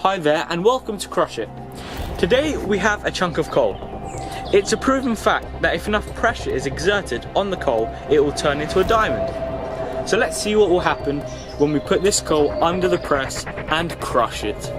Hi there and welcome to Crush It. Today we have a chunk of coal. It's a proven fact that if enough pressure is exerted on the coal, it will turn into a diamond. So let's see what will happen when we put this coal under the press and crush it.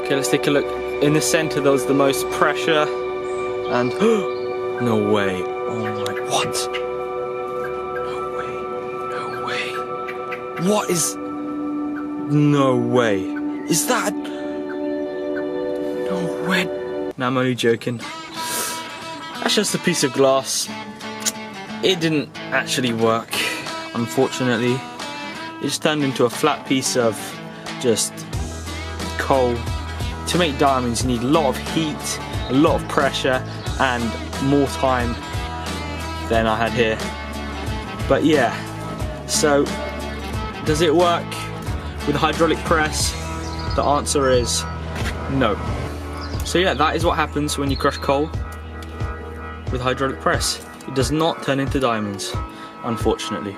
Okay, let's take a look. In the center there was the most pressure and no way. Oh my, what? No way. What is, no way. Is that, no way. No, I'm only joking. That's just a piece of glass. It didn't actually work, unfortunately. It just turned into a flat piece of just coal. To make diamonds you need a lot of heat, a lot of pressure and more time than I had here. But yeah, so does it work with a hydraulic press? The answer is no. So yeah, that is what happens when you crush coal with a hydraulic press. It does not turn into diamonds, unfortunately.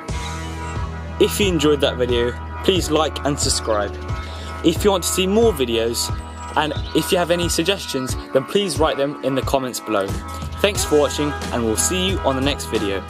If you enjoyed that video, please like and subscribe. If you want to see more videos, and if you have any suggestions, then please write them in the comments below. Thanks for watching and we'll see you on the next video.